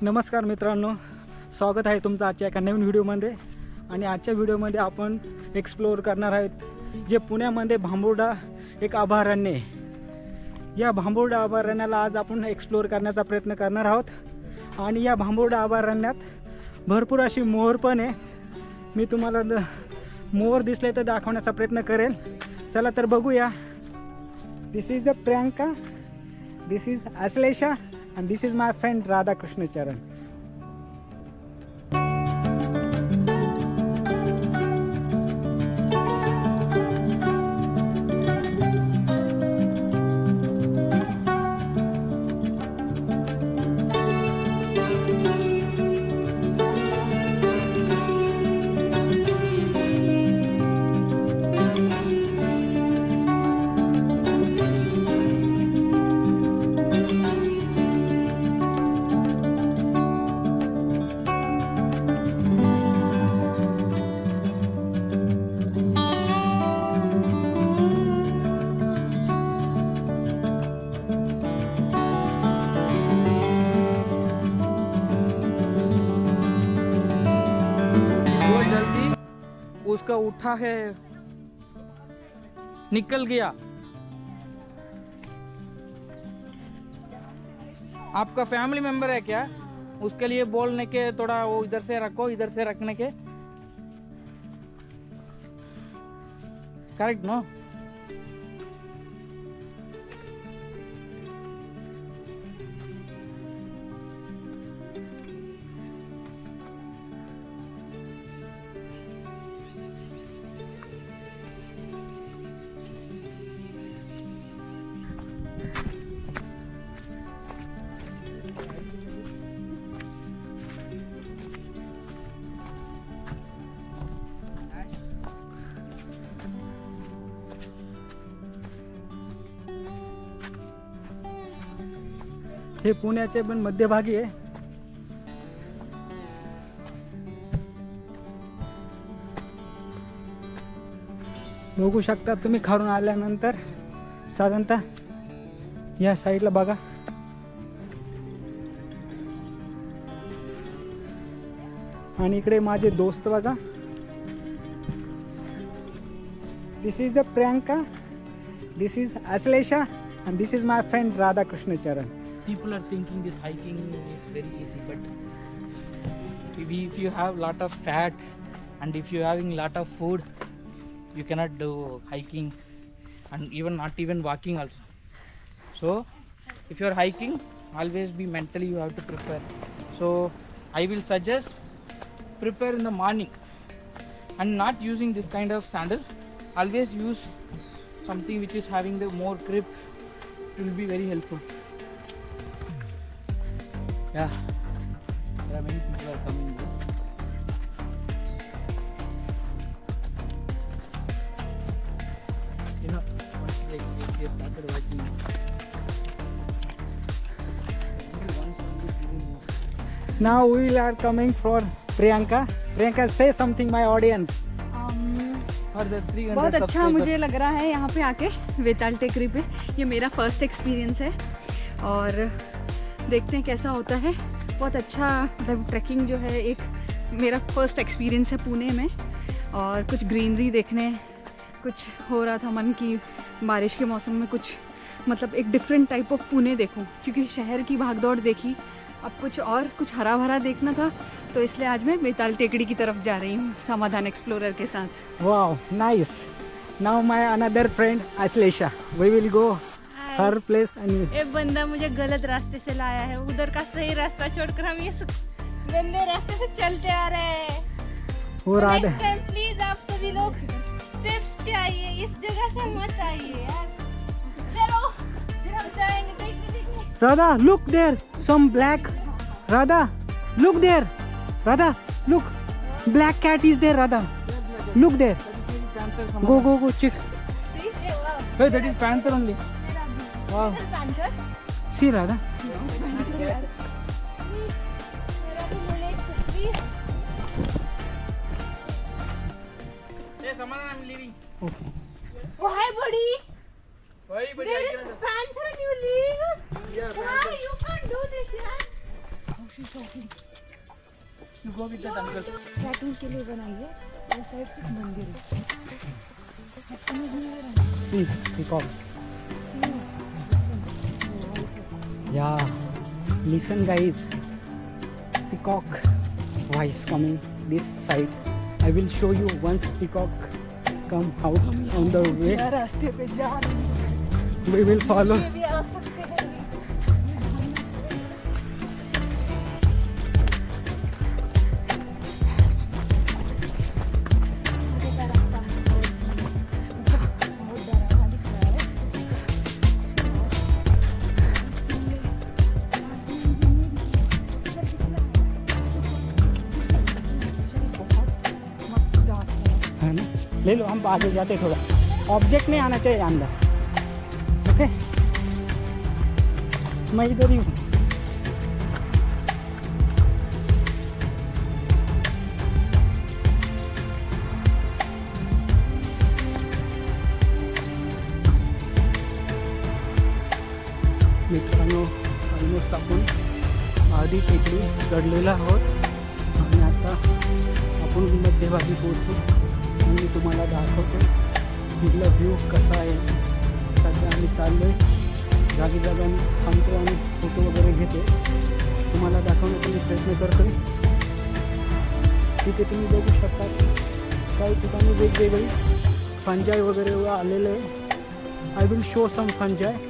नमस्कार मित्रांनो, स्वागत आहे तुमचं आजच्या एका नवीन व्हिडिओमध्ये. आणि आजच्या व्हिडिओमध्ये आपण एक्सप्लोअर करणार आहोत जे पुण्यामध्ये भांबुर्डा एक अभयारण्य आहे. या भांबुर्डा अभयारण्याला आज आपण एक्सप्लोअर करण्याचा प्रयत्न करणार आहोत. आणि या भांबुर्डा अभयारण्यात भरपूर अशी मोर पण आहे. मी तुम्हाला मोर दिसले तर दाखवण्याचा प्रयत्न करेल. चला तर बघूया. This is the Priyanka, this is Ashlesha and this is my friend Radha Krishna Charan. उसका उठा है, निकल गया. आपका फैमिली मेंबर है क्या? उसके लिए बोलने के थोड़ा वो इधर से रखो, इधर से रखने के. Correct no? हे पुण्याचे पण मध्यभागी आहे. बघू शकता तुम्ही खालून आल्यानंतर साधारणतः या साईडला बघा. आणि इकडे माझे दोस्त बघा. This is the Priyanka, this is Ashlesha and this is my friend Radha Krishna Charan. People are thinking this hiking is very easy, but if you have lot of fat and if you having lot of food, you cannot do hiking and not even walking also. So if you are hiking, always be mentally you have to prepare. So I will suggest prepare in the morning and not using this kind of sandal. Always use something which is having the more grip. It will be very helpful. Yeah, there are many people are coming here. You know, once they started walking, Now we are coming for Priyanka. Priyanka, say something my audience. for the 300 बहुत अच्छा subscribers. मुझे लग रहा है यहाँ पे आके वेताल टेकरी पे. ये मेरा फर्स्ट एक्सपीरियंस है और देखते हैं कैसा होता है. बहुत अच्छा मतलब ट्रैकिंग जो है एक मेरा फर्स्ट एक्सपीरियंस है पुणे में. और कुछ ग्रीनरी देखने कुछ हो रहा था मन की बारिश के मौसम में कुछ मतलब एक डिफरेंट टाइप ऑफ पुणे देखूं, क्योंकि शहर की भागदौड़ देखी. अब कुछ हरा भरा देखना था, तो इसलिए आज मैं बेताल टेकड़ी की तरफ जा रही हूँ समाधान एक्सप्लोरर के साथ. Wow, nice. Now my another friend Ashlesha. We will go her place and एक बंदा मुझे गलत रास्ते से लाया है. उधर का सही रास्ता छोड़कर हम इस गंदे रास्ते से चलते आ रहे हैं. वो राधा. प्लीज आप सभी लोग स्टेप्स से आइए, इस जगह से मत आइए यार. चलो हम जाएंगे. देखने Radha, look there, some black. Radha, look there. Radha, look. Black cat is there, Radha. Look there. Go, check. Hey, that is panther only. Wow. Panther See, Radha. मेरा भी बोले please. Hey, Samadhan, I'm leaving. Okay. Why buddy? Why, buddy? There I is cannot- panther and you leaving us? Yeah, Why? You can't do this, yaar. Oh, she's talking. You go with the uncle. Trekking के लिए बनाई है, वो side कुछ मंदिर है। समझ नहीं आ रहा। See, peacock. Yeah, listen guys. Peacock voice coming this side. I will show you once peacock come out on the way. रास्ते पे जा रहे हैं। We will follow. ये भी आ सकते हैं। है ना, ले लो, हम आगे जाते थोड़ा। ऑब्जेक्ट नहीं आना चाहिए अंदर। ओके, मैं इधर ही हूँ। मित्रांनो, ऑलमोस्ट आपण आधी टेकडी चढलेला आहोत आणि आता आपण मध्यभागी पोहोचू आणि मी तुम्हाला दाखवतो इथला व्ह्यू कसा आहे। सध्या आम्ही चाललो आहे, जागी जागाने थांबतो आणि फोटो वगैरे घेतो, तुम्हाला दाखवण्याचा मी प्रयत्न करतो आहे। तिथे तुम्ही बघू शकता काही ठिकाणी वेगवेगळी फंजाई वगैरे आलेले आहे। I will show some fungi.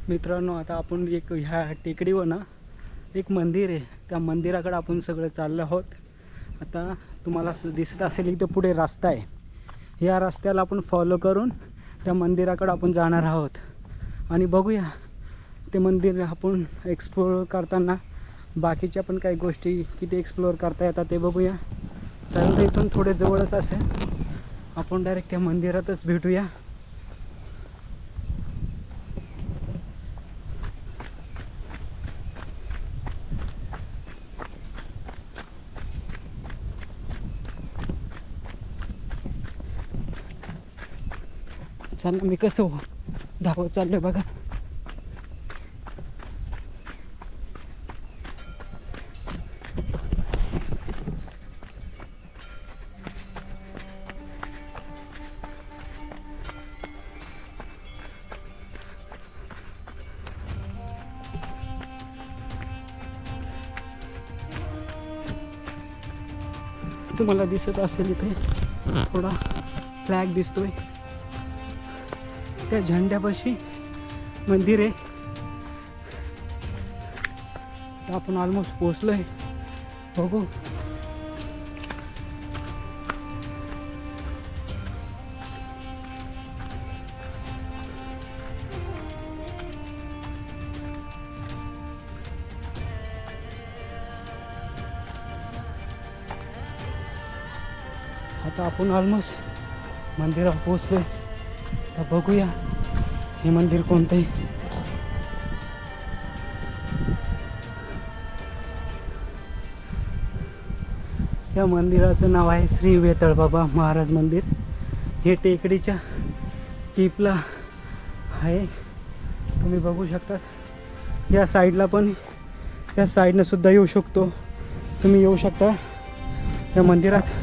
मित्रांनो, आता आपण एक ह्या टेकडीवर ना एक मंदिर आहे, त्या मंदिराकडे आपण सगळे चाललो आहोत। आता तुम्हाला दिसत असेल इथे पुढे रस्ता आहे, या रस्त्याला आपण फॉलो करून त्या मंदिराकडे आपण जाणार आहोत आणि बघूया ते मंदिर आपण एक्सप्लोर करताना बाकीच्या पण काही गोष्टी किती एक्सप्लोर करता येतात ते बघूया। तर इथून थोडे जवळच असेल, आपण डायरेक्ट त्या मंदिरातच भेटूया। चला, मी कसं धावत चाललोय बघा। तुम्हाला दिसत असेल इथे थोडा फ्लॅग दिसतोय, त्या झेंड्यापाशी मंदिर आहे। तर आपण ऑलमोस्ट पोहोचलोय, बघू। आता आपण ऑलमोस्ट मंदिरात पोहोचलोय, तर बघूया हे मंदिर कोणतं आहे। या मंदिराचं नाव आहे श्री वेताळबाबा महाराज मंदिर. हे टेकडीच्या टिपला आहे, तुम्ही बघू शकता. या साईडला पण, या साईडनं सुद्धा येऊ शकतो, तुम्ही येऊ शकता या मंदिरात.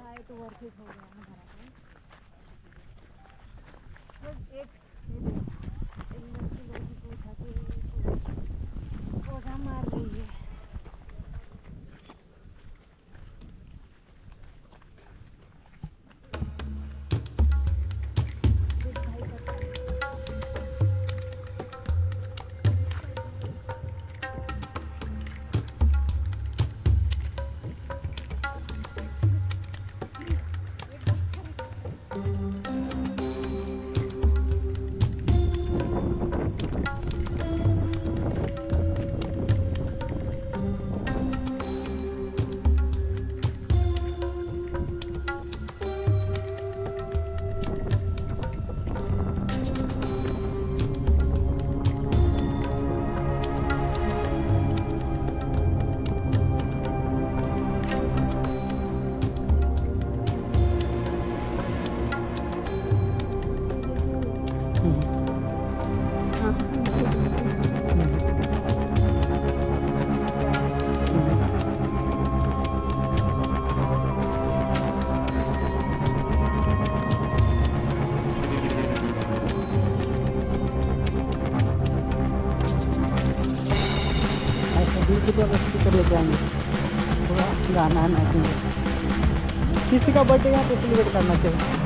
आए तो वर्थ इट हो गया हमारा टाइम। बस एक लड़की को उठा के पौधा मार रही है। स्पीकर लेके आएंगे, थोड़ा गाना नाचेंगे। किसी का बर्थडे यहाँ पे सेलिब्रेट करना चाहिए।